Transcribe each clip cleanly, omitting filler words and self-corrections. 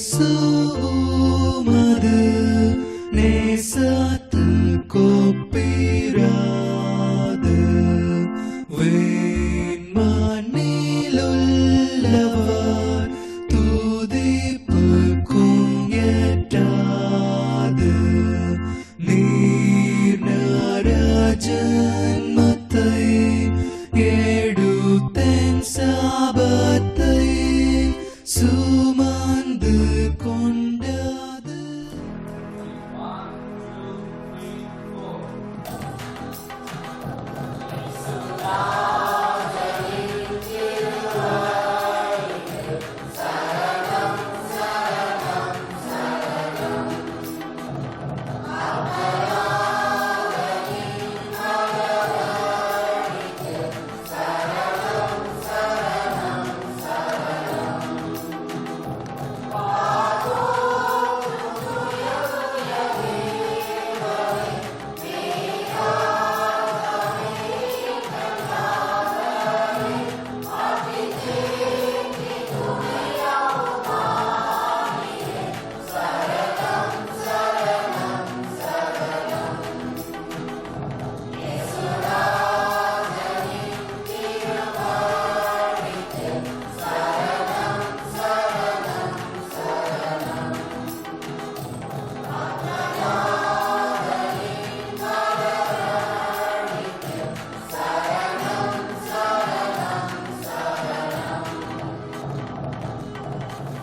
இயேசுமது நேசத்துக்கு ஒப்பிராது வேண்மண்ணிலுள்ளவர் துதிப்புக்கும் எட்டாது நீர் நரஜன்மத்தை எடுத்தேன் சாபத்தை சுமந்து கொண்டது.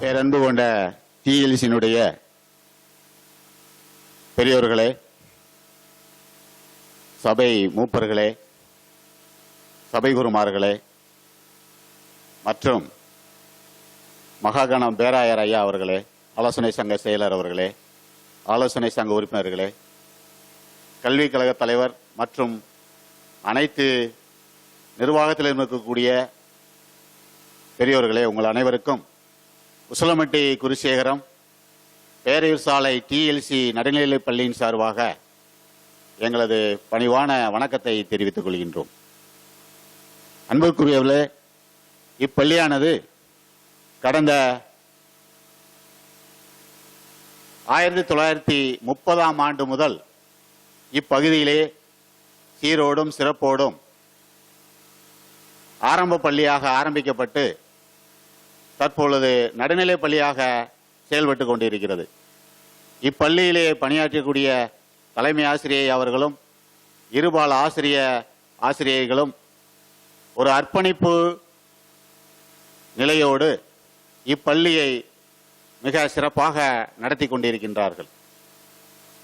பேரன்பு கொண்ட டிஎல்சியினுடைய பெரியோர்களே, சபை மூப்பர்களே, சபை குருமார்களே மற்றும் மகாகணம் பேராயர் ஐயா அவர்களே, ஆலோசனை சங்க செயலர் அவர்களே, ஆலோசனை சங்க உறுப்பினர்களே, கல்விக் கழக தலைவர் மற்றும் அனைத்து நிர்வாகத்தில் இருக்கக்கூடிய பெரியோர்களே, உங்கள் அனைவருக்கும் உசிலம்பட்டி குருசேகரம் பேரையூர் சாலை டிஎல்சி நடுநிலைப் பள்ளியின் சார்பாக எங்களது பணிவான வணக்கத்தை தெரிவித்துக் கொள்கின்றோம். அன்புக்குரியவர்களே, இப்பள்ளியானது கடந்த 1930ஆம் ஆண்டு முதல் இப்பகுதியிலே சீரோடும் சிறப்போடும் ஆரம்ப பள்ளியாக ஆரம்பிக்கப்பட்டு தற்பொழுது நடுநிலைப் பள்ளியாக செயல்பட்டு கொண்டிருக்கிறது. இப்பள்ளியிலே பணியாற்றக்கூடிய தலைமை ஆசிரியை அவர்களும் இருபால் ஆசிரியைகளும் ஒரு அர்ப்பணிப்பு நிலையோடு இப்பள்ளியை மிக சிறப்பாக நடத்தி கொண்டிருக்கின்றார்கள்.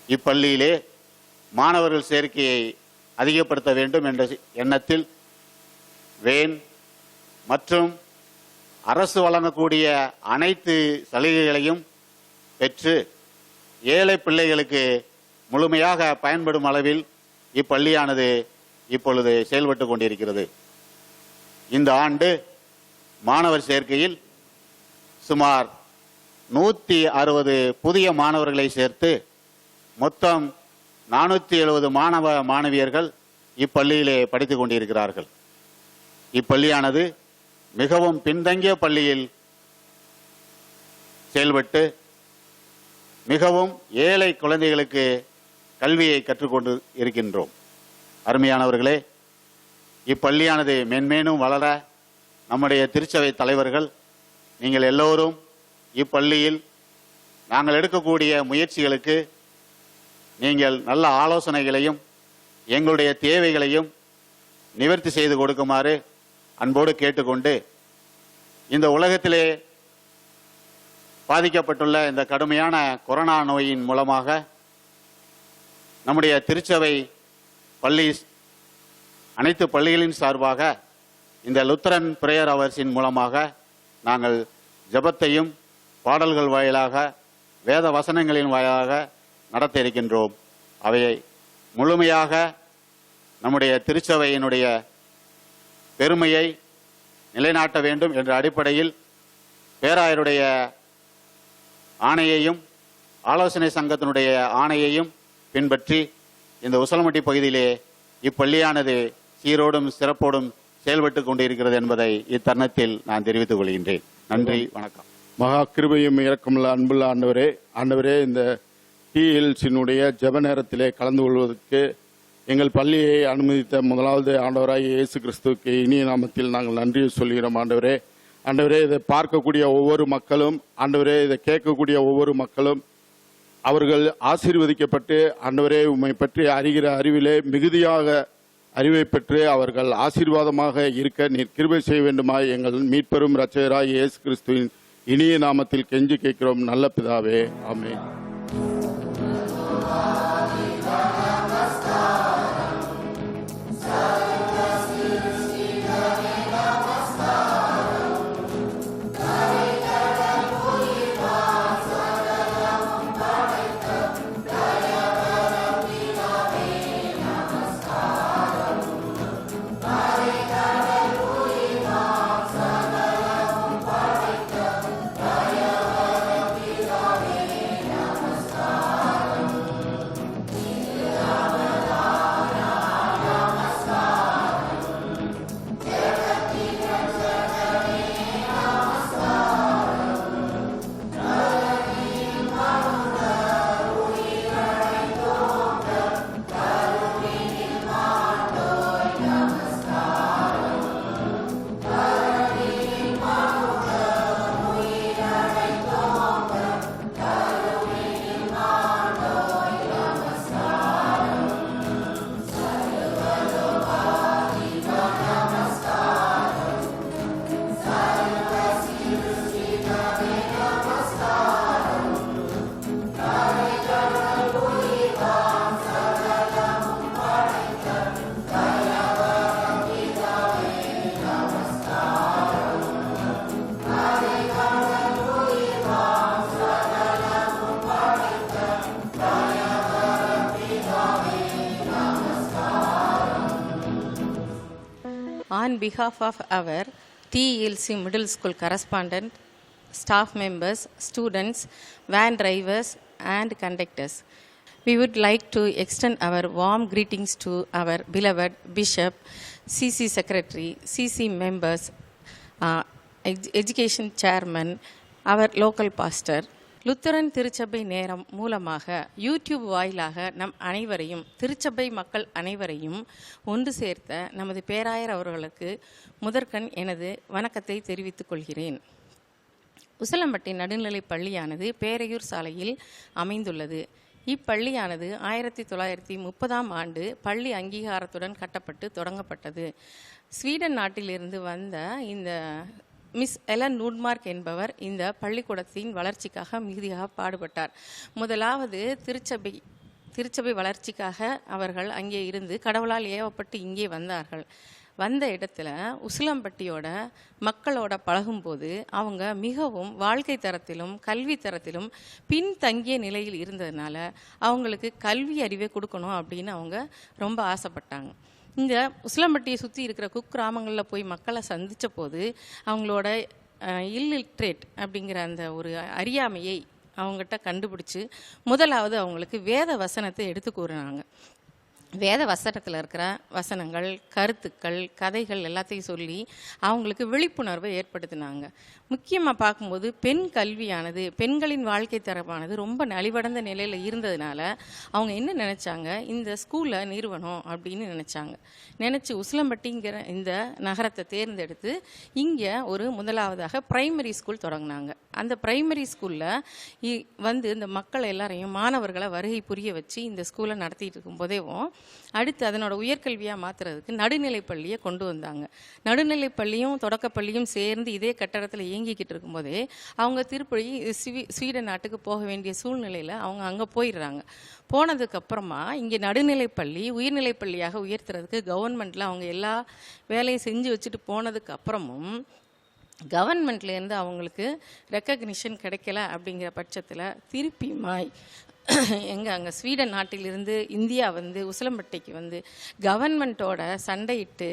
இப்பள்ளியிலே மாணவர்கள் சேர்க்கையை அதிகப்படுத்த வேண்டும் என்ற எண்ணத்தில் வேன் மற்றும் அரசு வழங்கக்கூடிய அனைத்து சலுகைகளையும் பெற்று ஏழை பிள்ளைகளுக்கு முழுமையாக பயன்படும் அளவில் இப்பள்ளியானது இப்பொழுது செயல்பட்டு கொண்டிருக்கிறது. இந்த ஆண்டு மாணவர் சேர்க்கையில் சுமார் 160 புதிய மாணவர்களை சேர்த்து மொத்தம் 470 மாணவ மாணவியர்கள் இப்பள்ளியிலே படித்துக் கொண்டிருக்கிறார்கள். இப்பள்ளியானது மிகவும் பின்தங்கிய பள்ளியில் செயல்பட்டு மிகவும் ஏழை குழந்தைகளுக்கு கல்வியை கற்றுக்கொண்டு இருக்கின்றோம். அருமையானவர்களே, இப்பள்ளியானது மென்மேலும் வளர நம்முடைய திருச்சபை தலைவர்கள் நீங்கள் எல்லோரும் இப்பள்ளியில் நாங்கள் எடுக்கக்கூடிய முயற்சிகளுக்கு நீங்கள் நல்ல ஆலோசனைகளையும் எங்களுடைய தேவைகளையும் நிவர்த்தி செய்து கொடுக்குமாறு அன்போடு கேட்டுக்கொண்டு, இந்த உலகத்திலே பாதிக்கப்பட்டுள்ள இந்த கடுமையான கொரோனா நோயின் மூலமாக நம்முடைய திருச்சபை பள்ளி அனைத்து பள்ளிகளின் சார்பாக இந்த லுத்தரன் பிரேயர் அவர்ஸின் மூலமாக நாங்கள் ஜெபத்தையும் பாடல்கள் வாயிலாக வேத வசனங்களின் வாயிலாக நடத்த இருக்கின்றோம். அவையை முழுமையாக நம்முடைய திருச்சபையினுடைய பெருமையை நிலைநாட்ட வேண்டும் என்ற அடிப்படையில் பேராயருடைய ஆணையையும் ஆலோசனை சங்கத்தினுடைய ஆணையையும் பின்பற்றி இந்த உசிலம்பட்டி பகுதியிலே இப்பள்ளியானது சீரோடும் சிறப்போடும் செயல்பட்டுக் கொண்டிருக்கிறது என்பதை இத்தருணத்தில் நான் தெரிவித்துக் கொள்கின்றேன். நன்றி, வணக்கம். மகா கிருபையும் இரக்கமுள்ள அன்புள்ள ஆண்டவரே இந்த டிஎல்சியினுடைய ஜெப நேரத்திலே கலந்து கொள்வதற்கு எங்கள் பள்ளியை அனுமதித்த முதலாவது ஆண்டவராகிய இயேசு கிறிஸ்துவுக்கு இனிய நாமத்தில் நாங்கள் நன்றி சொல்கிறோம். ஆண்டவரே இதை பார்க்கக்கூடிய ஒவ்வொரு மக்களும், ஆண்டவரே இதை கேட்கக்கூடிய ஒவ்வொரு மக்களும் அவர்கள் ஆசீர்வதிக்கப்பட்டு ஆண்டவரே உம்மை பற்றி அறிகிற அறிவிலே மிகுதியாக அறிவை பெற்று அவர்கள் ஆசீர்வாதமாக இருக்க நீர் கிருபை செய்ய வேண்டுமாய் எங்கள் மீட்பெரும் இரட்சகராய் இயேசு கிறிஸ்துவின் இனிய நாமத்தில் கெஞ்சி கேட்கிறோம் நல்ல பிதாவே, ஆமென். On behalf of our TELC Middle School correspondent, staff members, students, van drivers and conductors, we would like to extend our warm greetings to our beloved Bishop, CC Secretary, CC members, Education Chairman, our local pastor. Lutheran திருச்சபை நேரம் மூலமாக YouTube வாயிலாக நம் அனைவரையும், திருச்சபை மக்கள் அனைவரையும் ஒன்று சேர்த்த நமது பேராயர் அவர்களுக்கு முதற்கண் எனது வணக்கத்தை தெரிவித்துக் கொள்கிறேன். உசிலம்பட்டி நடுநிலைப் பள்ளியானது பேரையூர் சாலையில் அமைந்துள்ளது. இப்பள்ளியானது 1930ஆம் ஆண்டு பள்ளி அங்கீகாரத்துடன் கட்டப்பட்டு தொடங்கப்பட்டது. ஸ்வீடன் நாட்டிலிருந்து வந்த இந்த மிஸ் எலன் நூட்மார்க் என்பவர் இந்த பள்ளிக்கூடத்தின் வளர்ச்சிக்காக மிகுதியாக பாடுபட்டார். முதலாவது திருச்சபை வளர்ச்சிக்காக அவர்கள் அங்கே இருந்து கடவுளால் ஏவப்பட்டு இங்கே வந்தார்கள். வந்த இடத்துல உசிலம்பட்டியோட மக்களோட பழகும்போது அவங்க மிகவும் வாழ்க்கை தரத்திலும் கல்வி தரத்திலும் பின்தங்கிய நிலையில் இருந்ததுனால அவங்களுக்கு கல்வி அறிவை கொடுக்கணும் அப்படின்னு அவங்க ரொம்ப ஆசைப்பட்டாங்க. இந்த உசிலம்பட்டியை சுற்றி இருக்கிற குக்கிராமங்களில் போய் மக்களை சந்தித்த போது அவங்களோட இல்லிட்ரேட் அப்படிங்கிற அந்த ஒரு அறியாமையை அவங்ககிட்ட கண்டுபிடிச்சி முதலாவது அவங்களுக்கு வேத வசனத்தை எடுத்து கூறினாங்க. வேத வசனத்தில் இருக்கிற வசனங்கள், கருத்துக்கள், கதைகள் எல்லாத்தையும் சொல்லி அவங்களுக்கு விழிப்புணர்வை ஏற்படுத்தினாங்க. முக்கியமாக பார்க்கும்போது பெண் கல்வியானது, பெண்களின் வாழ்க்கை தரமானது ரொம்ப நலிவடைந்த நிலையில் இருந்ததுனால அவங்க என்ன நினச்சாங்க, இந்த ஸ்கூலை நிறுவனம் அப்படின்னு நினச்சி உசிலம்பட்டிங்கிற இந்த நகரத்தை தேர்ந்தெடுத்து இங்கே ஒரு முதலாவதாக பிரைமரி ஸ்கூல் தொடங்கினாங்க. அந்த பிரைமரி ஸ்கூலில் வந்து இந்த மக்கள் எல்லாரையும், மாணவர்களை வருகை புரிய வச்சு இந்த ஸ்கூலை நடத்திட்டு இருக்கும்போதேவும் அடுத்து அதனோட உயர்கல்வியாக மாற்றுறதுக்கு நடுநிலைப்பள்ளியை கொண்டு வந்தாங்க. நடுநிலைப்பள்ளியும் தொடக்கப்பள்ளியும் சேர்ந்து இதே கட்டடத்தில் இயங்கிக்கிட்டு இருக்கும்போதே அவங்க திருப்பதி ஸ்வீடன் நாட்டுக்கு போக வேண்டிய சூழ்நிலையில் அவங்க அங்கே போயிடுறாங்க. போனதுக்கப்புறமா இங்கே நடுநிலைப்பள்ளி உயர்நிலைப்பள்ளியாக உயர்த்துறதுக்கு கவர்மெண்ட்டில் அவங்க எல்லா வேலையும் செஞ்சு வச்சுட்டு போனதுக்கு அப்புறமும் கவர்மெண்ட்லேருந்து அவங்களுக்கு ரெக்கக்னிஷன் கிடைக்கல அப்படிங்கிற பட்சத்தில் திருப்பியுமாய் அங்கே ஸ்வீடன் நாட்டிலிருந்து இந்தியா வந்து உசிலம்பட்டிக்கு வந்து கவர்மெண்ட்டோட சண்டையிட்டு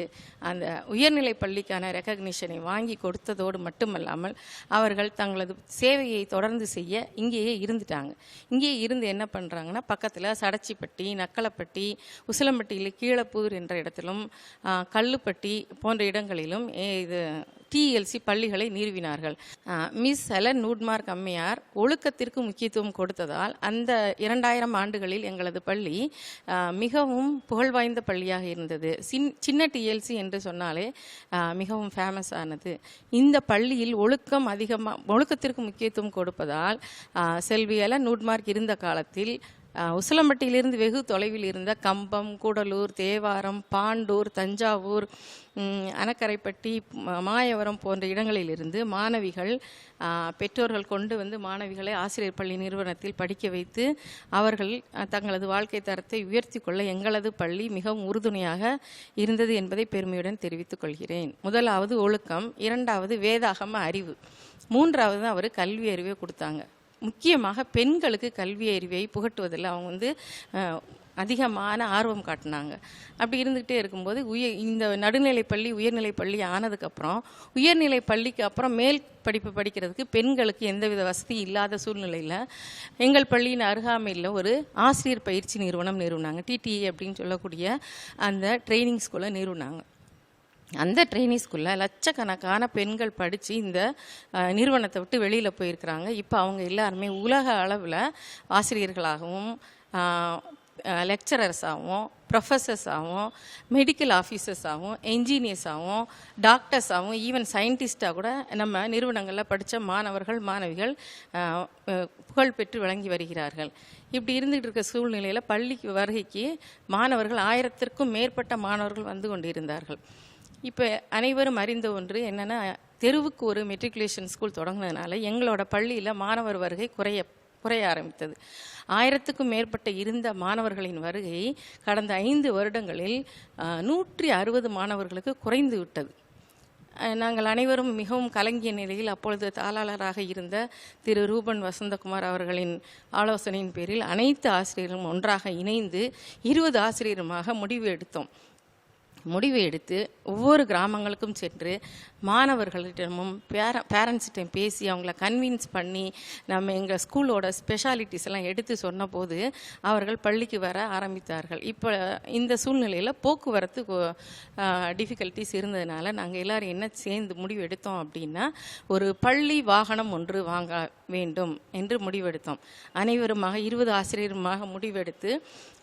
அந்த உயர்நிலை பள்ளிக்கான ரெக்கக்னிஷனை வாங்கி கொடுத்ததோடு மட்டுமல்லாமல் அவர்கள் தங்களது சேவையை தொடர்ந்து செய்ய இங்கேயே இருந்துட்டாங்க. இங்கேயே இருந்து என்ன பண்ணுறாங்கன்னா, பக்கத்தில் சடச்சிப்பட்டி, நக்கலப்பட்டி, உசிலம்பட்டியில் கீழப்பூர் என்ற இடத்திலும், கல்லுப்பட்டி போன்ற இடங்களிலும் இது டிஎல்சி பள்ளிகளை நிறுவினார்கள். மிஸ் ஹெலன் நூட்மார்க் அம்மையார் ஒழுக்கத்திற்கு முக்கியத்துவம் கொடுத்ததால் அந்த 2000 ஆண்டுகளில் எங்களது பள்ளி மிகவும் புகழ்வாய்ந்த பள்ளியாக இருந்தது. சின்ன டிஎல்சி என்று சொன்னாலே மிகவும் ஃபேமஸ் ஆனது. இந்த பள்ளியில் ஒழுக்கத்திற்கு முக்கியத்துவம் கொடுப்பதால் செல்வி ஹெலன் நூட்மார்க் இருந்த காலத்தில் உசிலம்பட்டியிலிருந்து வெகு தொலைவில் இருந்த கம்பம், கூடலூர், தேவாரம், பாண்டூர், தஞ்சாவூர், அணக்கரைப்பட்டி, மாயவரம் போன்ற இடங்களிலிருந்து மாணவிகள் பெற்றோர்கள் கொண்டு வந்து மாணவிகளை ஆசிரியர் பள்ளி நிறுவனத்தில் படிக்க வைத்து அவர்கள் தங்களது வாழ்க்கை தரத்தை உயர்த்தி கொள்ள எங்களது பள்ளி மிகவும் உறுதுணையாக இருந்தது என்பதை பெருமையுடன் தெரிவித்துக் கொள்கிறேன். முதலாவது ஒழுக்கம், இரண்டாவது வேதாகம அறிவு, மூன்றாவது அவர் கல்வி அறிவை கொடுத்தாங்க. முக்கியமாக பெண்களுக்கு கல்வி அறிவை புகட்டுவதில் அவங்க அதிகமான ஆர்வம் காட்டினாங்க. அப்படி இருந்துகிட்டே இருக்கும்போது இந்த நடுநிலை பள்ளி உயர்நிலை பள்ளி ஆனதுக்கப்புறம் உயர்நிலை பள்ளிக்கு அப்புறம் மேல் படிப்பு படிக்கிறதுக்கு பெண்களுக்கு எந்தவித வசதி இல்லாத சூழ்நிலையில் எங்கள் பள்ளியின் அருகாமையில் ஒரு ஆசிரியர் பயிற்சி நிறுவனம் நிறுவனாங்க. டிடிஏ அப்படின்னு சொல்லக்கூடிய அந்த ட்ரைனிங் ஸ்கூலை நிறுவனாங்க. அந்த ட்ரைனிங் ஸ்கூலில் லட்சக்கணக்கான பெண்கள் படித்து இந்த நிறுவனத்தை விட்டு வெளியில் போயிருக்கிறாங்க. இப்போ அவங்க எல்லாருமே உலக அளவில் ஆசிரியர்களாகவும் லெக்சரர்ஸாகவும் ப்ரொஃபஸர்ஸாகவும் மெடிக்கல் ஆஃபீஸர்ஸாகவும் என்ஜினியர்ஸாகவும் டாக்டர்ஸாகவும் ஈவன் சயின்டிஸ்டாக கூட நம்ம நிறுவனங்களில் படித்த மாணவிகள் புகழ் பெற்று விளங்கி வருகிறார்கள். இப்படி இருந்துகிட்டு இருக்க சூழ்நிலையில் பள்ளிக்கு வருகைக்கு மாணவர்கள் 1000க்கும் மேற்பட்ட மாணவர்கள் வந்து கொண்டிருந்தார்கள். இப்போ அனைவரும் அறிந்த ஒன்று என்னென்னா, தெருவுக்கு ஒரு மெட்ரிகுலேஷன் ஸ்கூல் தொடங்கினதுனால எங்களோட பள்ளியில் மாணவர் வருகை குறைய ஆரம்பித்தது. 1000க்கும் மேற்பட்ட இருந்த மாணவர்களின் வருகை கடந்த 5 வருடங்களில் 160 மாணவர்களுக்கு குறைந்து விட்டது. நாங்கள் அனைவரும் மிகவும் கலங்கிய நிலையில் அப்பொழுது தாளாளராக இருந்த திரு ரூபன் வசந்தகுமார் அவர்களின் ஆலோசனையின் பேரில் அனைத்து ஆசிரியர்களும் ஒன்றாக இணைந்து 20 ஆசிரியருமாக முடிவு எடுத்து ஒவ்வொரு கிராமங்களுக்கும் சென்று மாணவர்களிடமும் பேரண்ட்ஸ்கிட்டையும் பேசி அவங்கள கன்வின்ஸ் பண்ணி நம்ம எங்கள் ஸ்கூலோட ஸ்பெஷாலிட்டிஸ் எல்லாம் எடுத்து சொன்னபோது அவர்கள் பள்ளிக்கு வர ஆரம்பித்தார்கள். இப்போ இந்த சூழ்நிலையில் போக்குவரத்து டிஃபிகல்ட்டிஸ் இருந்ததுனால நாங்கள் எல்லோரும் என்ன சேர்ந்து முடிவு எடுத்தோம் அப்படின்னா, ஒரு பள்ளி வாகனம் ஒன்று வாங்க வேண்டும் என்று முடிவெடுத்தோம். அனைவருமாக 20 ஆசிரியருமாக முடிவெடுத்து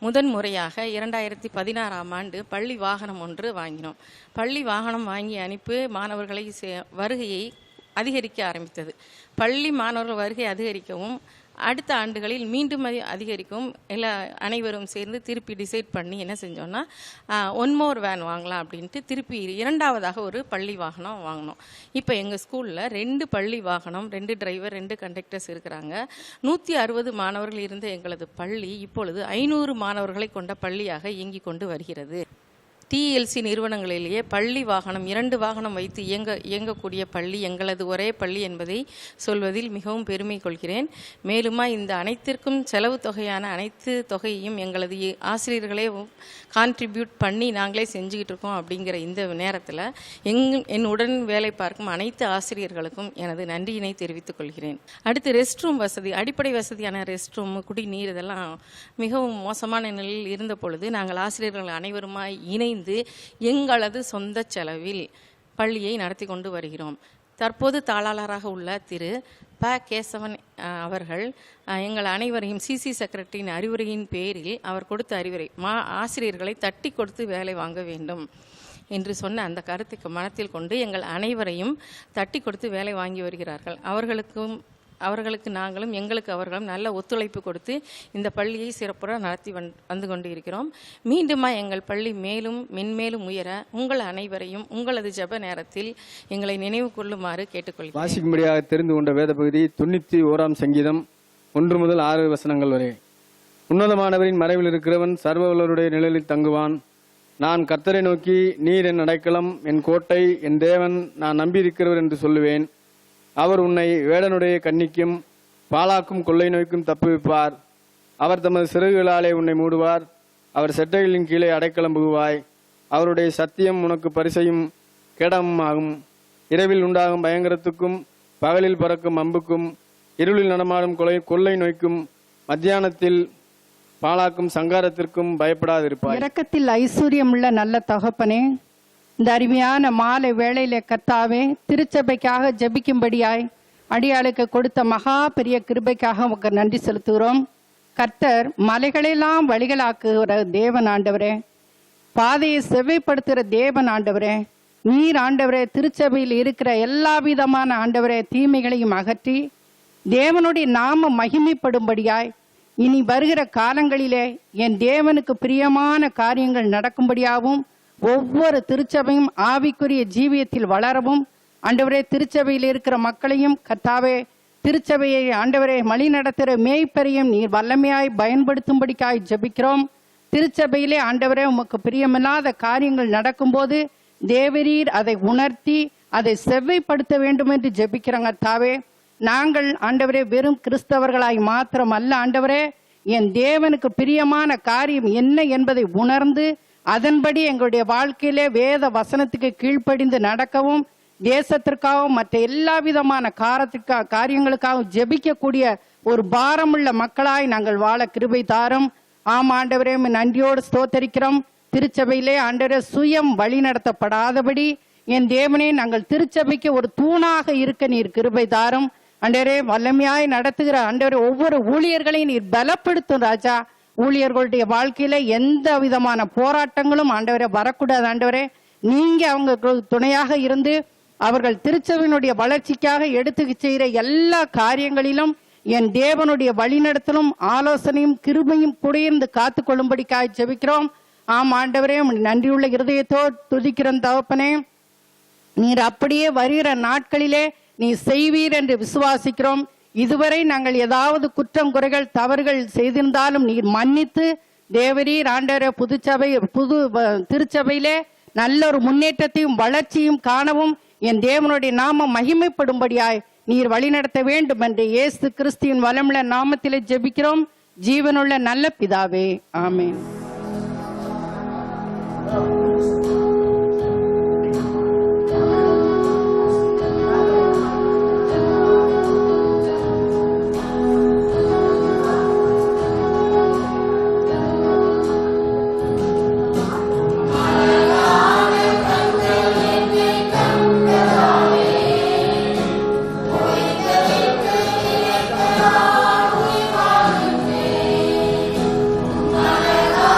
முதன்முறையாக 2016ஆம் ஆண்டு பள்ளி வாகனம் ஒன்று வாங்கினோம். பள்ளி வாகனம் வாங்கி அனுப்பி மாணவர்களை வருகையை அதிகரிக்க ஆரம்பித்தது. பள்ளி மாணவர்கள் வருகை அதிகரிக்கவும் அடுத்த ஆண்டுகளில் மீண்டும் அதிகரிக்கவும் அனைவரும் சேர்ந்து திருப்பி டிசைட் பண்ணி என்ன செஞ்சோன்னா, 1 more வேன் வாங்கலாம் அப்படின்ட்டு திருப்பி 2வது ஒரு பள்ளி வாகனம் வாங்கினோம். இப்போ எங்கள் ஸ்கூலில் 2 பள்ளி வாகனம், 2 டிரைவர், 2 கண்டக்டர்ஸ் இருக்கிறாங்க. 160 மாணவர்கள் இருந்த எங்களது பள்ளி இப்பொழுது 500 மாணவர்களை கொண்ட பள்ளியாக இயங்கிக் கொண்டு வருகிறது. டிஎல்சி நிறுவனங்களிலேயே பள்ளி வாகனம் 2 வாகனம் வைத்து இயங்கக்கூடிய பள்ளி எங்களது ஒரே பள்ளி என்பதை சொல்வதில் மிகவும் பெருமை கொள்கிறேன். மேலுமா இந்த அனைத்திற்கும் செலவு தொகையான அனைத்து தொகையையும் எங்களது ஆசிரியர்களே கான்ட்ரிபியூட் பண்ணி நாங்களே செஞ்சுக்கிட்டு இருக்கோம். அப்படிங்கிற இந்த நேரத்தில் என்னுடன் வேலை பார்க்கும் அனைத்து ஆசிரியர்களுக்கும் எனது நன்றியினை தெரிவித்துக் கொள்கிறேன். அடுத்து ரெஸ்ட் ரூம் வசதி, அடிப்படை வசதியான ரெஸ்ட் ரூம், குடிநீர் இதெல்லாம் மிகவும் மோசமான நிலையில் இருந்த பொழுது நாங்கள் ஆசிரியர்கள் அனைவருமாய் இணைந்து எங்களது சொந்த செலவில் பள்ளியை நடத்தி கொண்டு வருகிறோம். தற்போது தாளாளராக உள்ள திரு கேசவன் அவர்கள் எங்கள் அனைவரையும் சிசி செக்ரட்டரியின் அறிவுரையின் பேரில் அவர் கொடுத்த அறிவுரை, ஆசிரியர்களை தட்டி கொடுத்து வேலை வாங்க வேண்டும் என்று சொன்ன அந்த கருத்துக்கு மனத்தில் கொண்டு எங்கள் அனைவரையும் தட்டி கொடுத்து வேலை வாங்கி வருகிறார்கள். அவர்களுக்கு நாங்களும் எங்களுக்கு அவர்களும் நல்ல ஒத்துழைப்பு கொடுத்து இந்த பள்ளியை சிறப்புற நடத்தி வந்து கொண்டு இருக்கிறோம். மீண்டுமா எங்கள் பள்ளி மேலும் மென்மேலும் உயர உங்கள் அனைவரையும் உங்களது ஜெப நேரத்தில் எங்களை நினைவு கொள்ளுமாறு கேட்டுக்கொள்கிறேன். வாசிக்கும்படியாக தெரிந்து கொண்ட வேத பகுதி 91ஆம் சங்கீதம் 1 முதல் 6 வசனங்கள் வரை. உன்னதமானவரின் மறைவில் இருக்கிறவன் சர்வவல்லவருடைய நிழலில் தங்குவான். நான் கர்த்தரை நோக்கி, நீர் என் அடைக்கலம், என் கோட்டை, என் தேவன், நான் நம்பியிருக்கிறவர் என்று சொல்லுவேன். அவர் உன்னை வேடனுடைய கண்ணிக்கும் பாலாக்கும் கொள்ளை நோய்க்கும் தப்புவிப்பார். அவர் தமது சிறகுகளாலே உன்னை மூடுவார். அவர் செட்டைகளின் கீழே அடைக்கலம் புகுவாய். அவருடைய சத்தியம் உனக்கு பரிசையும் கேடமும் ஆகும். இரவில் உண்டாகும் பயங்கரத்துக்கும் பகலில் பறக்கும் அம்புக்கும் இருளில் நடமாடும் கொள்ளை நோய்க்கும் மத்தியானத்தில் பாலாக்கும் சங்காரத்திற்கும் பயப்படாதிருப்பாய். இரக்கத்தில் ஐஸ்வர்யமுள்ள நல்ல தகப்பனே, இந்த அருமையான மாலை வேளையில கர்த்தாவே திருச்சபைக்காக ஜெபிக்கும்படியாய் அடியாளுக்கு கொடுத்த மகா பெரிய கிருபைக்காக உமக்கு நன்றி செலுத்துகிறோம். கர்த்தர் மலைகளெல்லாம் வழிகளாக்குகிற தேவன் ஆண்டவரே, பாதையை செவ்வைப்படுத்துகிற தேவன் ஆண்டவரே, நீர் ஆண்டவரே திருச்சபையில் இருக்கிற எல்லா விதமான ஆண்டவரே தீமைகளையும் அகற்றி தேவனுடைய நாம மகிமைப்படும்படியாய் இனி வருகிற காலங்களிலே என் தேவனுக்கு பிரியமான காரியங்கள் நடக்கும்படியாகவும் ஒவ்வொரு திருச்சபையும் ஆவிக்குரிய ஜீவியத்தில் வளரவும் ஆண்டவரே திருச்சபையில் இருக்கிற மக்களையும் கர்த்தாவே திருச்சபையை ஆண்டவரே வழி நடத்துகிற மேய்ப்பரையும் நீர் வல்லமையாய் பயன்படுத்தும்படிக்காய் ஜெபிக்கிறோம். திருச்சபையிலே ஆண்டவரே உமக்கு பிரியமில்லாத காரியங்கள் நடக்கும்போது தேவரீர் அதை உணர்த்தி அதை செவ்வைப்படுத்த வேண்டும் என்று ஜெபிக்கிறோங்க. கர்த்தாவே நாங்கள் ஆண்டவரே வெறும் கிறிஸ்தவர்களாய் மாத்திரம் அல்ல ஆண்டவரே, என் தேவனுக்கு பிரியமான காரியம் என்ன என்பதை உணர்ந்து அதன்படி எங்களுடைய வாழ்க்கையிலே வேத வசனத்துக்கு கீழ்ப்படிந்து நடக்கவும் தேசத்திற்காகவும் மற்ற எல்லா விதமான காரியங்களுக்காகவும் ஜெபிக்கக்கூடிய ஒரு பாரமுள்ள மக்களாய் நாங்கள் வாழ கிருபை தாரும். ஆம் ஆண்டவரே நன்றியோடு ஸ்தோத்தரிக்கிறோம். திருச்சபையிலே ஆண்டவரே சுயம் வழி நடத்தப்படாதபடி என் தேவனே நாங்கள் திருச்சபைக்கு ஒரு தூணாக இருக்க நீர் கிருபை தாரும். ஆண்டவரே வல்லமையாய் நடத்துகிற ஆண்டவரே ஒவ்வொரு ஊழியர்களையும் நீர் பலப்படுத்தும் ராஜா. ஊழியர்களுடைய வாழ்க்கையில எந்த விதமான போராட்டங்களும் ஆண்டவரே வரக்கூடாது ஆண்டவரே. நீங்க அவங்க துணையாக இருந்து அவர்கள் திருச்சபையினுடைய வளர்ச்சிக்காக எடுத்து செய்கிற எல்லா காரியங்களிலும் என் தேவனுடைய வழிநடத்தலும் ஆலோசனையும் கிருபையும் குடையிருந்து காத்து கொள்ளும்படிக்காக ஜெபிக்கிறோம். ஆம் ஆண்டவரே நன்றியுள்ள இருதயத்தோடு துதிக்கிறோம் தகப்பனே. நீர் அப்படியே வருகிற நாட்களிலே நீ செய்வீர் என்று விசுவாசிக்கிறோம். இதுவரை நாங்கள் ஏதாவது குற்றம் குறைகள் தவறுகள் செய்திருந்தாலும் நீர் மன்னித்து தேவரீர் ஆண்டவரே புது திருச்சபையிலே நல்ல ஒரு முன்னேற்றத்தையும் வளர்ச்சியும் காணவும் என் தேவனுடைய நாமம் மகிமைப்படும்படியாய் நீர் வழிநடத்த வேண்டும் என்று இயேசு கிறிஸ்துவின் வளமுள்ள நாமத்திலே ஜெபிக்கிறோம் ஜீவனுள்ள நல்ல பிதாவே, ஆமென். Hallelujah.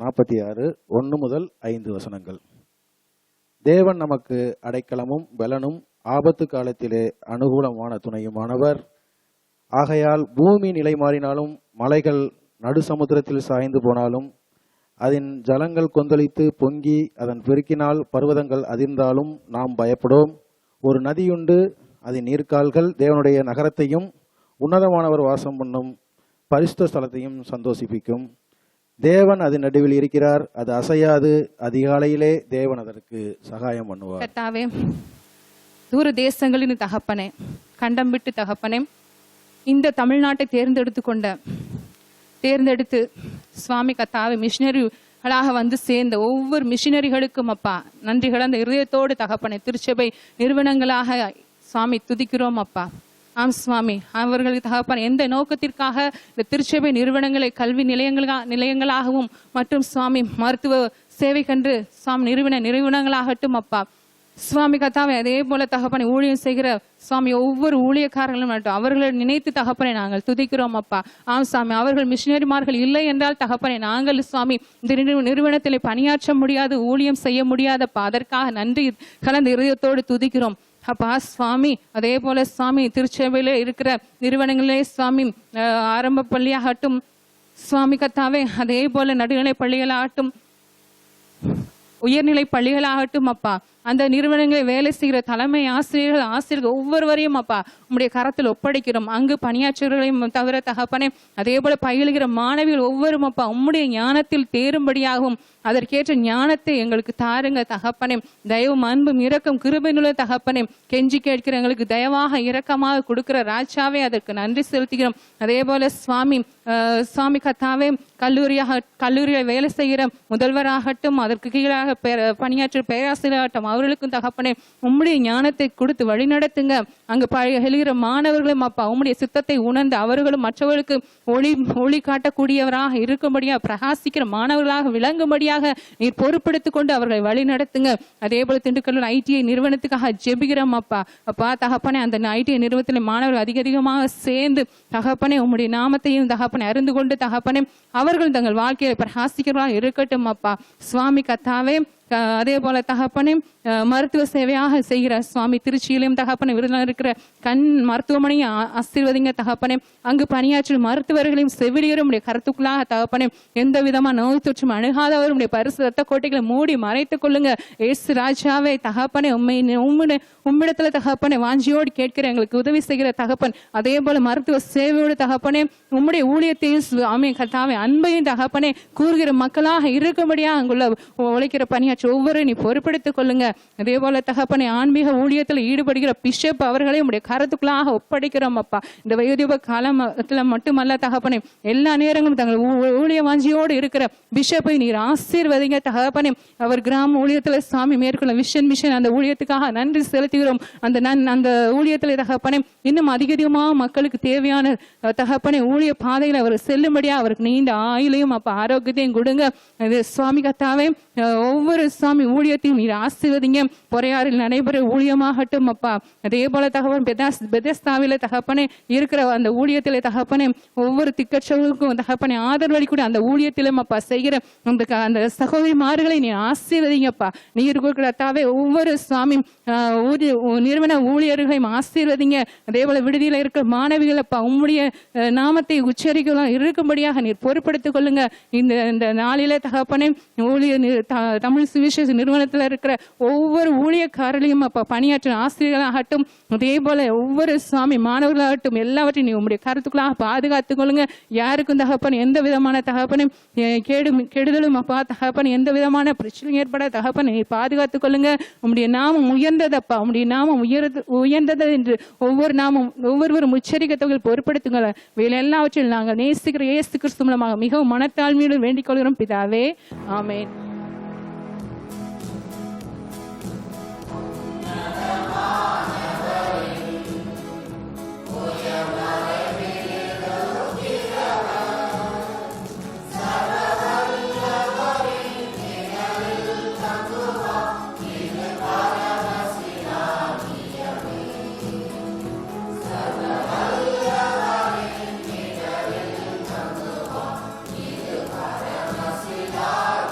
46 1 முதல் 5 வசனங்கள். தேவன் நமக்கு அடைக்கலமும் பலனும் ஆபத்து காலத்திலே அனுகூலமான துணையுமானவர். ஆகையால் பூமி நிலை மாறினாலும் மலைகள் நடு சமுத்திரத்தில் சாய்ந்து போனாலும் அதன் ஜலங்கள் கொந்தளித்து பொங்கி அதன் பெருக்கினால் பர்வதங்கள் அதிர்ந்தாலும் நாம் பயப்படோம். ஒரு நதியுண்டு, அதன் நீர்க்கால்கள் தேவனுடைய நகரத்தையும் உன்னதமானவர் வாசம் பண்ணும் பரிசுத்த ஸ்தலத்தையும் சந்தோஷிப்பிக்கும். தேவன் அதன் நடுவில் இருக்கிறார், அது அசையாது. அதிகாலையிலே தேவன் அதற்கு சகாயம் பண்ணுவார். கர்த்தாவே, தூர தேசங்களின் தகப்பனே, கண்டம் விட்டு தகப்பனே, இந்த தமிழ்நாட்டை தேர்ந்தெடுத்து சுவாமி கர்த்தாவே மிஷினரிகளாக வந்து சேர்ந்த ஒவ்வொரு மிஷினரிகளுக்கும் அப்பா நன்றிகள் அந்த இருதயத்தோடு தகப்பனே திருச்சபை நிறுவனங்களாக சுவாமி துதிக்கிறோம் அப்பா. ஆம் சுவாமி, அவர்களுக்கு தகப்பன் எந்த நோக்கத்திற்காக இந்த திருச்சபை நிறுவனங்களை கல்வி நிலையங்களாகவும் மற்றும் சுவாமி மருத்துவ சேவைக்கென்று சுவாமி நிறுவனங்களாகட்டும் அப்பா சுவாமி கத்தாவை அதே போல தகப்பனை ஊழியம் செய்கிற சுவாமி ஒவ்வொரு ஊழியக்காரர்களும் மட்டும் அவர்களை நினைத்து தகப்பனை நாங்கள் துதிக்கிறோம் அப்பா. ஆம் சுவாமி, அவர்கள் மிஷினரிமார்கள் இல்லை என்றால் தகப்பனை நாங்கள் சுவாமி இந்த நிறுவனத்திலே பணியாற்ற முடியாது, ஊழியம் செய்ய முடியாதப்பா. அதற்காக நன்றி கலந்த இதயத்தோடு துதிக்கிறோம் அப்பா. சுவாமி அதே போல சுவாமி திருச்சபையில இருக்கிற நிறுவனங்களே சுவாமி ஆரம்ப பள்ளியாகட்டும் சுவாமி கத்தாவே, அதே போல நடுநிலை பள்ளிகளாகட்டும் உயர்நிலை பள்ளிகளாகட்டும் அப்பா, அந்த நிறுவனங்களை வேலை செய்கிற தலைமை ஆசிரியர்கள் ஒவ்வொருவரையும் அப்பா உம்முடைய கரத்தில் ஒப்படைக்கிறோம். அங்கு பணியாற்றுகளையும் தவிர தகப்பனே அதே போல பயிலுகிற மாணவிகள் ஒவ்வொரும் அப்பா உம்முடைய ஞானத்தில் தேரும்படியாகவும் அதற்கேற்ற ஞானத்தை எங்களுக்கு தாருங்க தகப்பனே. தயவும் அன்பும் இரக்கம் கிருபையுள்ள தகப்பனே, கெஞ்சி கேட்கிற எங்களுக்கு தயவாக இரக்கமாக கொடுக்கிற ராஜாவே அதற்கு நன்றி செலுத்துகிறோம். அதே போல சுவாமி கத்தாவே கல்லூரியை வேலை செய்கிற முதல்வராகட்டும் அதற்கு கீழாக பணியாற்ற பேராசிரியராகட்டும் அவர்களுக்கும் தகப்பனே உம்முடைய ஞானத்தை கொடுத்து வழி நடத்துங்க. அங்கு எழுகிற மாணவர்களும் அப்பா உம்முடைய சித்தத்தை உணர்ந்து அவர்களும் மற்றவர்களுக்கு ஒளி காட்டக்கூடியவராக இருக்கும்படியாக பிரகாசிக்கிற மாணவர்களாக விளங்கும்படியாக நீர் பொறுப்படுத்திக் கொண்டு அவர்களை வழி நடத்துங்க. அதே போல திண்டுக்கல்லூர் ஐடிஐ நிறுவனத்துக்காக ஜெபிக்கிறோம் அப்பா தகப்பனே, அந்த ஐடிஐ நிறுவனத்தில் மாணவர்கள் அதிகமாக சேர்ந்து தகப்பனே உம்முடைய நாமத்தையும் தகப்பனை அறிந்து கொண்டு தகப்பனே அவர்கள் தங்கள் வாழ்க்கையை பிரகாசிக்கிறவர்களாக இருக்கட்டும் அப்பா. சுவாமி கத்தாவே அதே போல தகப்பனே மருத்துவ சேவையாக செய்கிற சுவாமி திருச்சியிலும் தகப்பனை விருதுல இருக்கிற கண் மருத்துவமனையை ஆசீர்வதிங்க தகப்பனே. அங்கு பணியாற்றும் மருத்துவர்களையும் செவிலியரும் கருத்துக்குள்ளாக தகப்பனே எந்த விதமான நோய் தொற்றும் அணுகாதவருடைய பரிசு ரத்த கோட்டைகளை மூடி மறைத்துக் கொள்ளுங்க. ஏசு ராஜாவே தகப்பனே உம்மிடத்துல தகப்பனை வாஞ்சியோடு கேட்கிற எங்களுக்கு உதவி செய்கிற தகப்பன். அதே போல மருத்துவ சேவையோடு தகப்பனே உம்முடைய ஊழியத்தையும் கத்தாவே அன்பையும் தகப்பனே கூறுகிற மக்களாக இருக்கும்படியா அங்குள்ள உழைக்கிற பணியாற்ற ஒவ்வொரு நீ பொறுப்படுத்திக் கொள்ளுங்க. அதே போல தகப்பனை ஆன்மீக ஊழியத்தில் ஈடுபடுகிற பிஷப் அவர்களை உடைய கருத்துக்களாக ஒப்படைக்கிறோம் அப்பா. இந்த வயோதிப காலத்துல மட்டுமல்ல தகப்பனை எல்லா நேரங்களும் தங்கள் ஊழிய வாஞ்சியோடு இருக்கிற பிஷப்பை நீர் ஆசீர்வதிங்க தகப்பனை. அவர் கிராம ஊழியத்துல சாமி மேற்கொள்ள மிஷன் அந்த ஊழியத்துக்காக நன்றி செலுத்துகிறோம். அந்த ஊழியத்துல தகப்பனை இன்னும் அதிகமாக மக்களுக்கு தேவையான தகப்பனை ஊழிய பாதையில் அவர் செல்லும்படியா அவருக்கு நீண்ட ஆயுளையும் அப்ப ஆரோக்கியத்தையும் கொடுங்க. சுவாமி கத்தாவே ஒவ்வொரு சுவாமி ஊழியத்தையும் நீர் ஆசீர்வதிங்க. பொறையாறில் நடைபெற ஊழியமாகட்டும் அப்பா. அதே போல தகவன் பெதஸ்தாவில தகப்பனே இருக்கிற அந்த ஊழியத்திலே தகப்பனே ஒவ்வொரு திக்கற்றவர்களுக்கும் தகப்பனை ஆதரவளிக்கூடிய அந்த ஊழியத்திலும் அப்பா செய்கிற அந்த சகோதரிமார்களை நீ ஆசீர்வதிங்கப்பா. நீர் கொடுக்கிறதாவே ஒவ்வொரு சுவாமி நிறுவன ஊழியர்களையும் ஆசீர்வதிங்க. அதே போல விடுதியில இருக்கிற மாணவிகள் அப்பா உம்முடைய நாமத்தை உச்சரிக்கலாம் இருக்கும்படியாக நீர் பொறுப்படுத்திக் கொள்ளுங்க. இந்த நாளிலே தகப்பனே தமிழ் சுவிசேஷ நிறுவனத்தில் இருக்கிற ஒவ்வொரு ஊழியக்காரர்களையும் அப்ப பணியாற்ற ஆசிரியர்களாகட்டும் அதே போல ஒவ்வொரு சுவாமி மாணவர்களாகட்டும் எல்லாவற்றையும் நீ உங்களுடைய கருத்துக்களாக பாதுகாத்துக் கொள்ளுங்க. யாருக்கும் தகப்பன் எந்த விதமான தகப்பனும் கெடுதலும் அப்பா தகப்பன் எந்த விதமான பிரச்சனையும் ஏற்பட தகப்பன் நீ பாதுகாத்துக் கொள்ளுங்க. உங்களுடைய நாமம் உயர்ந்ததப்பா, உங்களுடைய நாமம் உயர்ந்தது என்று ஒவ்வொருவரும் உச்சரிக்க தொகை பொறுப்படுத்துங்க. வேலை எல்லாவற்றிலும் நாங்கள் நேசிக்கிற இயேசு கிறிஸ்து மூலமாக மிகவும் மனத்தாழ்மையோடு வேண்டிக் கொள்கிறோம் பிதாவே, ஆமென். God.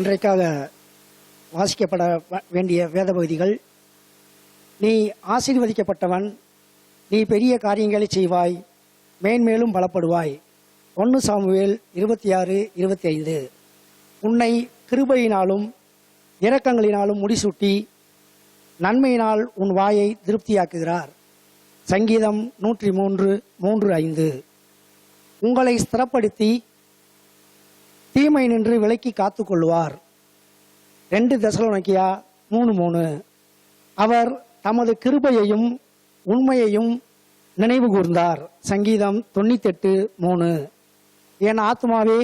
இன்றைக்காக வாசிக்கப்பட வேண்டிய வேத பகுதிகள்: நீ ஆசீர்வதிக்கப்பட்டவன், நீ பெரிய காரியங்களை செய்வாய், மேன்மேலும் பலப்படுவாய். 1 சாமுவேல் 26:25. உன்னை கிருபையினாலும் இரக்கங்களினாலும் முடிசூட்டி நன்மையினால் உன் வாயை திருப்தியாக்குகிறார். சங்கீதம் 103:3-5. உங்களை ஸ்திரப்படுத்தி தீமை நின்று விலக்கி காத்து கொள்வார். 2 தெசலோனிக்கா 3:3. அவர் தமது கிருபையையும் உண்மையையும் நினைவு கூர்ந்தார். சங்கீதம் 98:3. என் ஆத்மாவே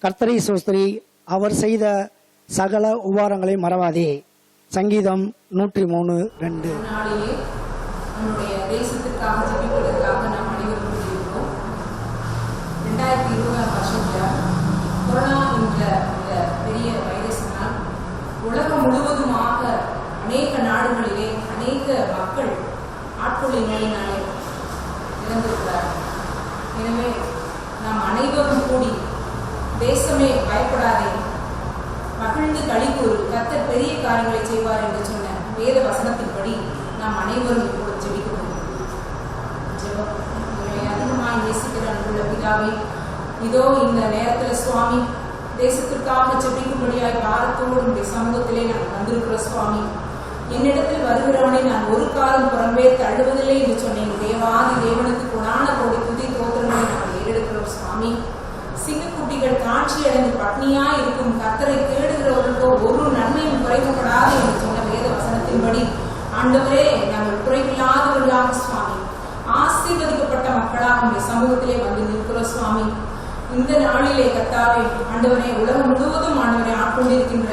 கர்த்தரை சோஸ்திரி, அவர் செய்த சகல உபகாரங்களை மறவாதே. சங்கீதம் 103:2. நாளிலே நம்முடைய தேசத்திற்காக ஜெபிப்பதற்காக நாம் அனைவரும் கூடியிருக்கிறோம். 2020 வருஷத்தில் கொரோனா என்ற இந்த பெரிய வைரஸினால் உலகம் முழுவதுமாக அநேக நாடுகளிலே அநேக மக்கள் ஆட்கொள்ளை நோயினாலே இறந்திருக்கிறார்கள். எனவே நாம் அனைவரும் கூடி தேசமே பயப்படாதே, மகிழ்ந்து களிக்கூறு, கர்த்தர் பெரிய காரியங்களை செய்வார் என்று சொன்ன வேத வசனத்தின்படி நாம் அனைவரும் இப்போது ஜெபிக்க போகிறோம். ஜெபம். உங்களை அதிகமாக நேசிக்கிற அன்புள்ள பிதாவே, இதோ இந்த நேரத்தில் சுவாமி தேசத்திற்காக ஜெபிக்கும்படியாய் பாரத்தோடு உங்களுடைய சமூகத்திலே நான் வந்திருக்கிற சுவாமி. என்னிடத்தில் வருகிறவனை நான் ஒரு காலம் புறம்பே தள்ளுவதில்லை என்று சொன்னேன். தேவாதி தேவனுக்கு குணான கோடி துதி தோத்திரங்களை நாங்கள் ஏறெடுக்கிறோம் சுவாமி. சிங்கக்குட்டிகள் காட்சி அடைந்து பட்னியா இருக்கும் கர்த்தரை தேடுகிறவர்களுக்கோ ஒரு நன்மையும் குறைக்கப்படாது என்று சொன்ன வேத வசனத்தின்படி ஆண்டவரே, நாங்கள் குறைவில்லாதவர்களாக சுவாமி ஆசீர்வதிக்கப்பட்ட மக்களாக உங்கள் சமூகத்திலே வந்து நிற்கிறோம் சுவாமி. இந்த நாளிலே கர்த்தாவே ஆண்டவரே, உலகம் முழுவதும் ஆண்டவரை ஆட்கொண்டிருக்கின்ற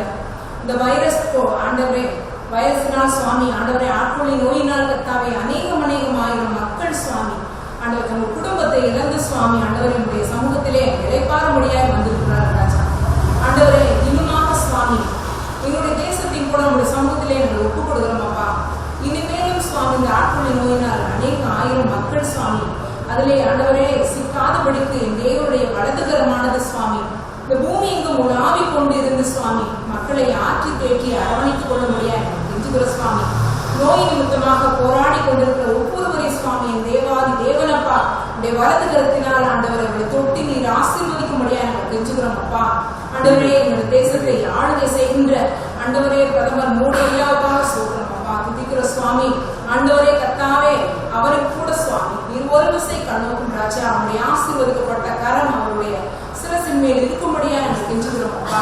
இந்த வைரஸ் ஆண்டவரே வைரஸினால் சுவாமி ஆண்டவரை ஆட்கொள்ளி நோயினால் கர்த்தாவே அநேகமாயிரம் மக்கள் சுவாமி ஆண்டவர் தங்கள் குடும்பத்தை இழந்து சுவாமி ஆண்டவர் என்னுடைய சமூகத்திலே இளைப்பாற முடியாது வந்திருக்கிறார் ராஜா. ஆண்டவரே, இன்னுமாக சுவாமி எங்களுடைய தேசத்தின் கூட உங்களுடைய சமூகத்திலே நாங்கள் ஒப்புக் கொடுக்கிறோம் அப்பா. இனிமேலும் சுவாமி இந்த ஆட்கொள்ளி நோயினால் அநேக ஆயிரம் மக்கள் சுவாமி அதிலே ஆண்டவரே சிக்காதபடிக்கு என் தேவனுடைய வலதுகரமானது சுவாமி இந்த பூமி எங்கும் உலாவி கொண்டு இருந்து சுவாமி மக்களை ஆற்றி தேற்றி அரவணைத்துக் கொள்ள முடியாது என்கிற சுவாமி. நோய் நிமித்தமாக போராடி கொண்டிருக்கிற ஒவ்வொருவரை சுவாமி என் தேவாதி தேவனப்பா உடைய வலது கரத்தினால் ஆண்டவரை அவருடைய தொட்டி நீர் ஆசீர்வதிக்க முடியாது நாங்கள் தெரிஞ்சுக்கிறோம் அப்பா. ஆண்டவரே, எங்களுடைய தேசத்தை ஆளுகை செய்கின்ற ஆண்டவரே பிரதமர் மோடி ஐயாவுக்காக சொல்றோம் அப்பா. துதிக்கிற சுவாமி ஆண்டவரே கர்த்தாவே, அவருக்கு கூட சுவாமி நீர் ஒரு விசை கண்ணோக்கும் ராஜா. அவருடைய ஆசீர்வதிக்கப்பட்ட கரம் அவருடைய சிரசின் மேல் இருக்கும்படியா நாங்கள் தெரிஞ்சுக்கிறோம் அப்பா.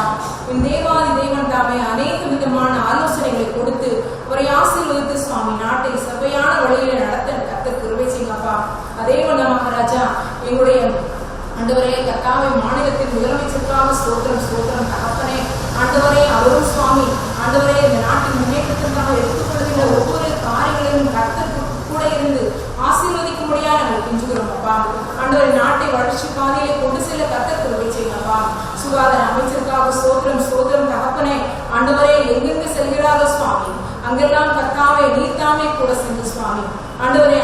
என் தேவாதி தேவன் தாமே அநேக விதமான ஆலோசனைகளை கொடுத்து அவரை ஆசீர்வதித்து சுவாமி நாட்டை செவ்வையான வழியில நடத்த கர்த்தர் கிருபை செய்யுங்கப்பா. அதே வண்ணமாக ராஜா எங்களுடைய ஆண்டவரே கர்த்தாவை மாநிலத்தின் முதலமைச்சருக்காக ஸ்தோத்திரம் தகப்பனே. ஆண்டவரே, அவரும் சுவாமி ஆண்டவரே இந்த நாட்டின் முன்னேற்றத்திற்காக எடுத்துக்கொள்கின்ற ஒவ்வொரு காரியங்களையும் கர்த்தருக்கு கூட இருந்து ஆசீர்வதிக்க முடியாது நாங்கள் கெஞ்சுகிறோம் அப்பா. ஆண்டவரை நாட்டை வளர்ச்சி பாதையிலே கொண்டு செல்ல கர்த்தர் கிருபை செய்யுங்கப்பா. சுகாதார அமைச்சருக்காக ஸ்தோத்திரம் தகப்பனே. ஆண்டவரே, எங்கெங்கு செல்கிறாரோ சுவாமி அங்கெல்லாம் கர்த்தாவே நீர்த்தாமே கூட சென்று சுவாமி ஆண்டவரே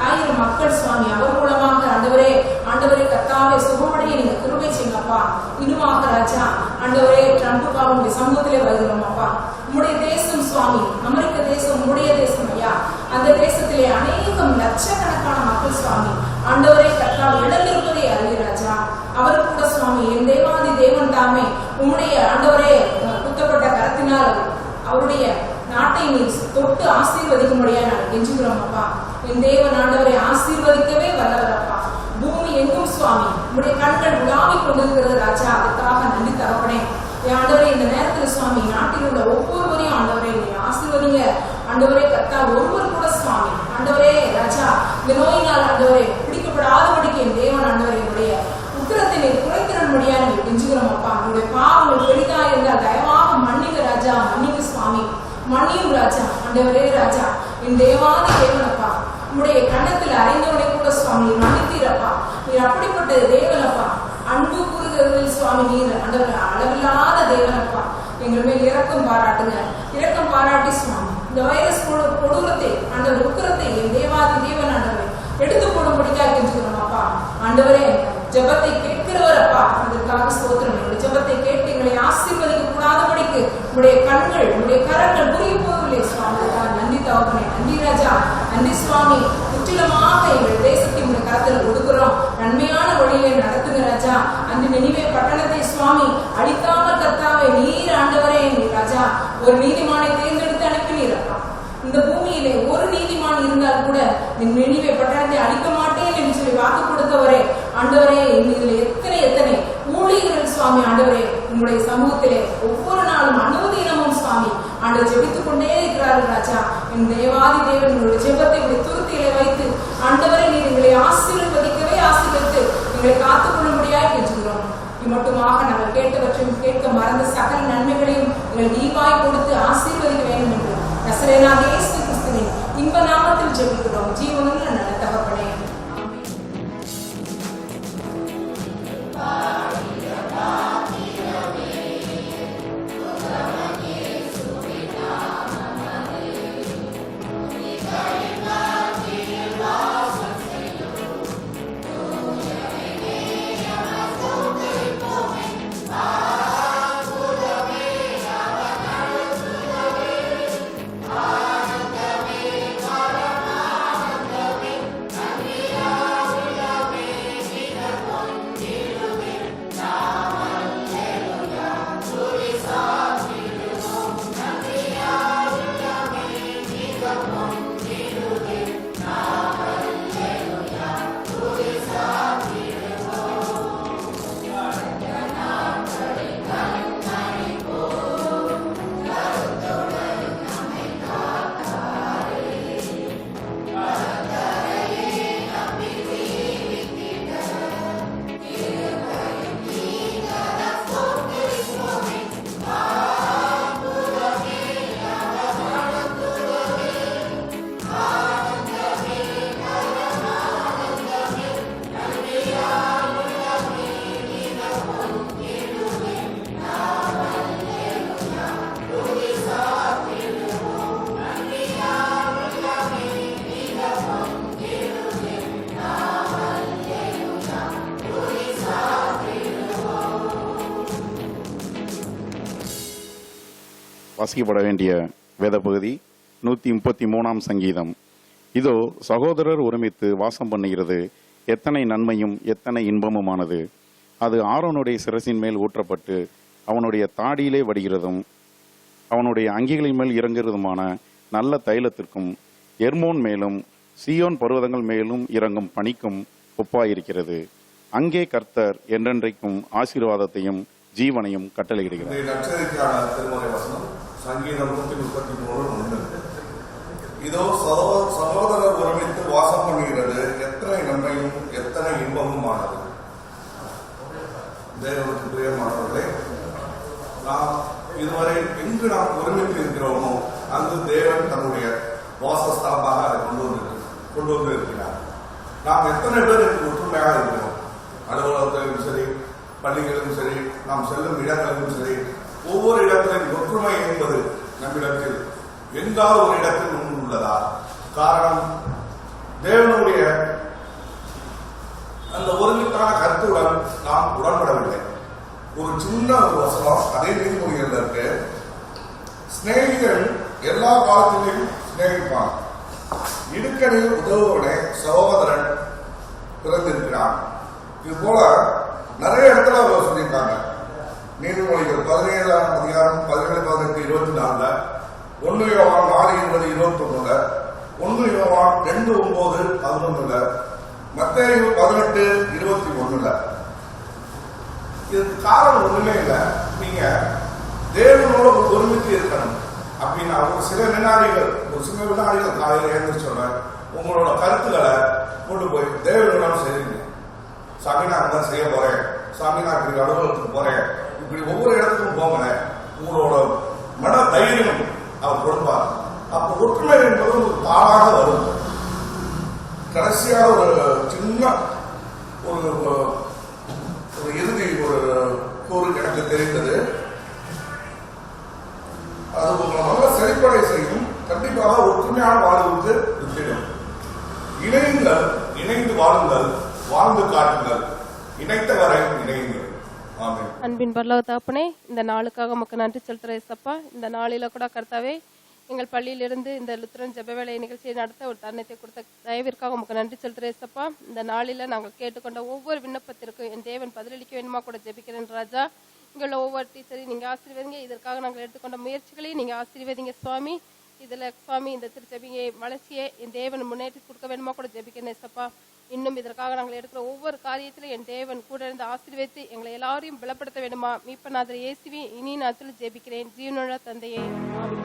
ஆயிரம் மக்கள் சுவாமி அவர் மூலமாக ஆண்டவரே கர்த்தாவே சுகமடைய நீங்க கிருபை செய்யுங்கப்பா. இன்னுமாக ராஜா ஆண்டவரே ட்ரம்புக்காக உங்களுடைய சமூகத்திலே வருகிறோம் அப்பா. உங்களுடைய தேசம் சுவாமி அமெரிக்க தேசம் உங்களுடைய தேசம் ஐயா. அந்த தேசத்திலே அநேகம் லட்சக்கணக்கான மக்கள் சுவாமி ஆண்டவரே கர்த்தாவே இழந்திருப்பதை அறிவி ராஜா. அவர் கூட சுவாமி என் தேவாதி தேவன் தாமே உங்களுடைய ஆண்டவரே குத்தப்பட்ட கரத்தினால் அவருடைய நாட்டை நீ தொட்டு ஆசீர்வதிக்க முடியாது நாங்கள் கெஞ்சுகிறோம் அப்பா. என் தேவன் ஆண்டவரை ஆசீர்வதிக்கவே வல்லவரப்பா. பூமி எங்கும் சுவாமி உங்களுடைய கண்கள் உலாவிக் கொண்டிருக்கிறது ராஜா. அதுக்காக நன்றி தகப்பனே. ஆண்டவரே, இந்த நேரத்தில் சுவாமி நாட்டில் உள்ள ஒவ்வொருவரையும் ஆண்டவரை நீ ஆசீர்வதிங்க ஆண்டவரே கர்த்தா. ஒருவர் கூட சுவாமி ஆண்டவரே ராஜா இந்த நோயினால் ஆண்டவரை பிடிக்கப்படாதபடிக்கு என் தேவன் ஆண்டவரை என்னுடைய உக்கிரத்தை நீ குறைத்திட முடியாது நாங்கள் கெஞ்சுகிறோம் அப்பா. உங்களுடைய பாவங்கள் பெரிதா இருந்தால் தயவாக மன்னிங்க ராஜா, மன்னிங்க சுவாமி, மன்னியும் ராஜா. ஆண்டவரே ராஜா என் தேவாதி தேவனப்பா, உங்களுடைய கண்ணத்தில் அறிந்தவனை கூட சுவாமி மன்னித்தீரப்பா. நீர் அப்படிப்பட்ட தேவனப்பா. அன்பு கூறுகிறவர்கள் சுவாமி நீர் ஆண்டவர் அளவில்லாத தேவனப்பா. எங்கள் மேல் இரக்கம் பாராட்டுங்க. இரக்கம் பாராட்டி சுவாமி இந்த வைரஸ் கொடூரத்தை ஆண்டவர் உக்கிரத்தை என் தேவாதி தேவன் ஆண்டவரை எடுத்து போடும்படிக்காக கெஞ்சுக்கிறோம் அப்பா. ஆண்டவரே ஜெபத்தை கேட்கிற இருக்கிறவர் அப்பா. அதற்காக ஸ்தோத்திரம். என்னுடைய ஜெபத்தை கேட்டு எங்களை ஆசீர்வதிக்க கூடாதபடிக்கு உங்களுடைய கண்கள், உங்களுடைய கரங்கள் புரிய போவதில்லை சுவாமி. நன்றி தகப்பனே, நன்றி ராஜா, நன்றி சுவாமி. முற்றிலுமாக எங்கள் தேசத்தை உங்களுடைய கரத்தில் கொடுக்கிறோம். நன்மையான வழியிலே நடத்துங்க ராஜா. அன்று நினைவே பட்டணத்தை சுவாமி அழிக்காமல் கர்த்தாவே நீர் ஆண்டவரே ராஜா ஒரு நீதிமானை தேர்ந்தெடுத்து அனுப்பினீர் அப்பா. இந்த பூமியிலே ஒரு நீதிமான் இருந்தால் கூட நினைவே பட்டணத்தை அழிக்க மாட்டேன் என்று சொல்லி வாக்கு கொடுத்தவரே ஆண்டவரே. இதில் எத்தனை ஊழியர்கள் சுவாமி ஆண்டவரே உங்களுடைய சமூகத்திலே ஒவ்வொரு நாளும் அனுதினமும் சுவாமி ஆண்டவர் ஜெபித்துக் கொண்டே இருக்கிறார்கள் ராஜா. என் தேவாதி தேவன் உங்களுடைய ஜெபத்தை துருத்தியிலே வைத்து ஆண்டவரை நீர் எங்களை ஆசீர்வதிக்கவே ஆசீர்வதித்து எங்களை காத்துக்கொள்ள முடியாது கெஞ்சுகிறோம். மட்டுமாக நாங்கள் கேட்டவற்றையும் கேட்க மறந்த சகல நன்மைகளையும் எங்கள் நீவாய் கொடுத்து ஆசீர்வதிக்க வேண்டும் என்று நசரேயனாகிய இயேசு கிறிஸ்துவின் இன்ப நாமத்தில் ஜெபிக்கிறோம் ஜீவனுள்ள நல்ல தகப்பனே. வாசிக்கப்பட வேண்டிய வேத பகுதி 133ஆம் சங்கீதம். இதோ சகோதரர் ஒருமித்து வாசம் பண்ணுகிறது, எத்தனை நன்மையும் எத்தனை இன்பமுமானது. அது ஆரோனுடைய சிரசின் மேல் ஊற்றப்பட்டு அவனுடைய தாடியிலே வடிகிறதும் அவனுடைய அங்கிகளின் மேல் இறங்குறதுமான நல்ல தைலத்திற்கும் எர்மோன் மேலும் சீயோன் பர்வதங்கள் மேலும் இறங்கும் பனிக்கும் ஒப்பாயிருக்கிறது. அங்கே கர்த்தர் என்றென்றைக்கும் ஆசீர்வாதத்தையும் ஜீவனையும் கட்டளையிடுகிறார். சங்கீதம் 133:1. இதோ சகோதரர் ஒருமித்து வாசம் பண்ணுகிறது, எத்தனை நன்மையும் எத்தனை இன்பமுமானது. தேவனுக்கு பிரியமானவர்களே, நாம் இதுவரை எங்கு நாம் ஒருமித்து இருக்கிறோமோ அங்கு தேவன் தன்னுடைய வாசஸ்தலமாக அதை கொண்டு வந்து இருக்கிறார். நாம் எத்தனை பேர் ஒற்றுமையாக இருக்கிறோம். அலுவலகத்திலும் சரி, பள்ளிகளிலும் சரி, நாம் செல்லும் இடங்களிலும் சரி, ஒவ்வொரு இடத்திலும் ஒற்றுமை என்பது நம்மிடத்தில் எங்காவது ஒரு இடத்தில் உள்ளதா? காரணம், தேவனுடைய அந்த ஒருமித்தான கருத்துடன் நாம் உடன்படவில்லை. ஒரு சின்ன ஒரு வசனம் அதே நீதிமொழிகள் இருக்கு. சிநேகிதன் எல்லா காலத்திலையும் சிநேகிப்பான், இடுக்கணில் உதவுவனே சகோதரன் பிறந்திருக்கிறான். இது போல நிறைய இடத்துல சொல்லியிருக்காங்க. நீதிமொழிகள் 17ஆம் அதிகாரம் 17, 18, 24, 1 யோவான் 4:20, 21, 1 யோவான் 2:9, 11, மத்தேயு 18:21. இதுக்கு காரணம் ஒண்ணுமே இல்லை. நீங்க தேவனோட ஒருமித்து இருக்கணும் அப்படின்னா ஒரு சில வினாடிகள் காலையில் எழுந்திரிச்சோட உங்களோட கருத்துக்களை கொண்டு போய் தேவனோட செய்வீங்க. சாமி நான் தான் செய்ய போறேன், சாமி நான் இப்படி அலுவலகத்துக்கு போறேன், இப்படி ஒவ்வொரு இடத்துக்கும் போங்க. உங்களோட மன தைரியம் அவர் கொடுப்பார். அப்ப ஒற்றுமை என்பது ஒரு தாளாக வரும். கடைசியாக ஒரு சின்ன ஒரு இறுதி ஒரு கூறு எனக்கு தெரிந்தது. அது உங்களை நல்ல செழிப்படை செய்யும். கண்டிப்பாக ஒற்றுமையான வாழ்வுக்கு வித்திடும். இணைந்து வாழுங்கள், வாழ்ந்து காட்டுங்கள். இணைத்தவரை இணையுங்கள். ஆமென். அன்பின் பரலோக தகப்பனே, இந்த நாளுக்காக உமக்கு நன்றி செலுத்துறேன் ஏசப்பா. இந்த நாளில கூட கர்த்தாவே எங்கள் பள்ளியிலிருந்து இந்த லுத்திரன் ஜெப வேலை நிகழ்ச்சியை நடத்த ஒரு தருணத்தை கொடுத்த தயவிற்காக உமக்கு நன்றி செலுத்துறேன் ஏசப்பா. இந்த நாளில நாங்கள் கேட்டுக்கொண்ட ஒவ்வொரு விண்ணப்பத்திற்கும் என் தேவன் பதிலளிக்க வேண்டுமா கூட ஜெபிக்கிறேன் ராஜா. இங்குள்ள ஒவ்வொரு டீச்சரையும் நீங்க ஆசீர்வதிங்க. இதற்காக நாங்கள் எடுத்துக்கொண்ட முயற்சிகளையும் நீங்க ஆசீர்வதிங்க சுவாமி. இதுல சுவாமி இந்த திருச்சபையை வளர்ச்சியை என் தேவன் முன்னேற்றி கொடுக்க வேண்டுமா கூட ஜெபிக்கிறேன் ஏசப்பா. இன்னும் இதற்காக நாங்கள் எடுக்கிற ஒவ்வொரு காரியத்திலும் என் தேவன் கூட இருந்து ஆசீர்வதித்து எங்களை எல்லாரையும் பலப்படுத்த வேண்டுமா மீட்பநாதர் இயேசுவே இனி நாத்தில் ஜெபிக்கிறேன் ஜீவனுள்ள தந்தையே. ஆமென்.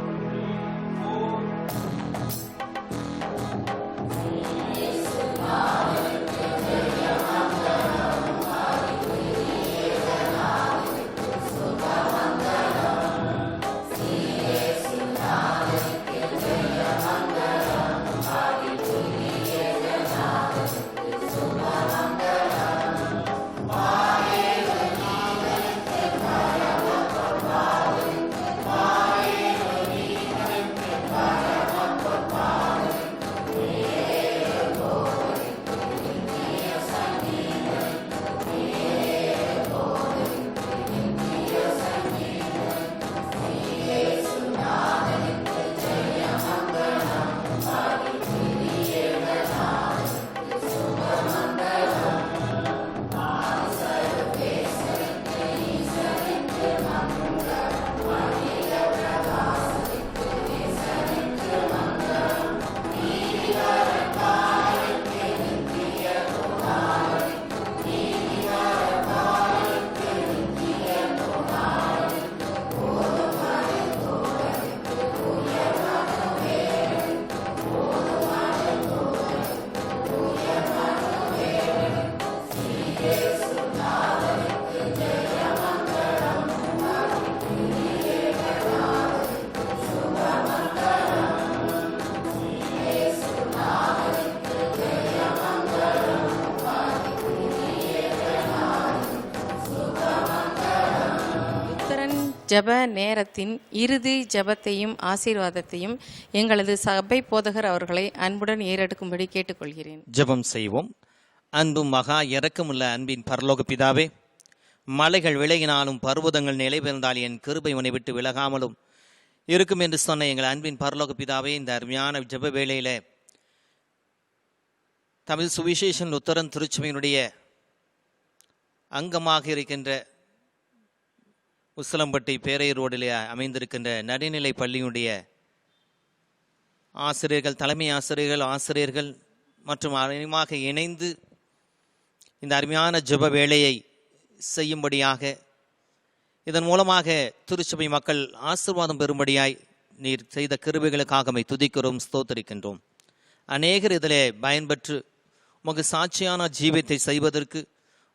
ஜெப நேரத்தின் இறுதி ஜெபத்தையும் ஆசீர்வாதத்தையும் எங்களது சபை போதகர் அவர்களை அன்புடன் ஏறெடுக்கும்படி கேட்டுக்கொள்கிறேன். ஜெபம் செய்வோம். அன்பும் மகா இரக்கமுள்ள அன்பின் பரலோக பிதாவே, மலைகள் விலகினாலும் பர்வதங்கள் நிலை பெயர்ந்தால் என் கிருபை உன்னை விட்டு விலகாமலும் இருக்கும் என்று சொன்ன எங்கள் அன்பின் பரலோக பிதாவே, இந்த அருமையான ஜெப வேளையில தமிழ் சுவிசேஷன் லுத்தரன் திருச்சபையினுடைய அங்கமாக இருக்கின்ற உசிலம்பட்டி பேரை ரோடில் அமைந்திருக்கின்ற நடுநிலை பள்ளியினுடைய ஆசிரியர்கள், தலைமை ஆசிரியர்கள் மற்றும் அனைவருமாக இணைந்து இந்த அருமையான ஜெப வேளையை செய்யும்படியாக, இதன் மூலமாக திருச்சபை மக்கள் ஆசீர்வாதம் பெறும்படியாய் நீர் செய்த கிருபைகளுக்காக துதிக்கிறோம், ஸ்தோத்தரிக்கின்றோம். அநேகர் இதில் பயன்பெற்று உமக்கு சாட்சியான ஜீவியத்தை செய்வதற்கு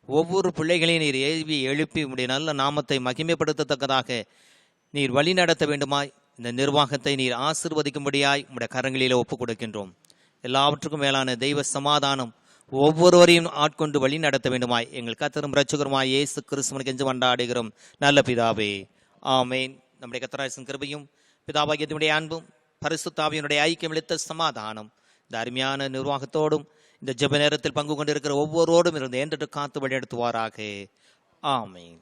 ஒவ்வொரு பிள்ளைகளையும் நீர் ஏவி எழுப்பி உடைய நல்ல நாமத்தை மகிமைப்படுத்தத்தக்கதாக நீர் வழி நடத்த வேண்டுமாய் இந்த நிர்வாகத்தை நீர் ஆசீர்வதிக்கும்படியாய் உடைய கரங்களிலே ஒப்புக் கொடுக்கின்றோம். எல்லாவற்றுக்கும் மேலான தெய்வ சமாதானம் ஒவ்வொருவரையும் ஆட்கொண்டு வழி நடத்த வேண்டுமாய் எங்கள் கர்த்தரும் இரட்சகருமாய் இயேசு கிறிஸ்துவின் கெஞ்சி மன்றாடுகிறோம் நல்ல பிதாவே, ஆமேன். நம்முடைய கர்த்தராகிய கிருபையும் பிதாவாகிய அன்பும் பரிசுத்த ஆவியினுடைய ஐக்கியமளித்த சமாதானம் இந்த அருமையான நிர்வாகத்தோடும் இந்த ஜெப நேரத்தில் பங்கு கொண்டிருக்கிற ஒவ்வொருவரோடும் இருந்து என்றென்று காத்து வழிநடத்துவாராக. ஆமேன்.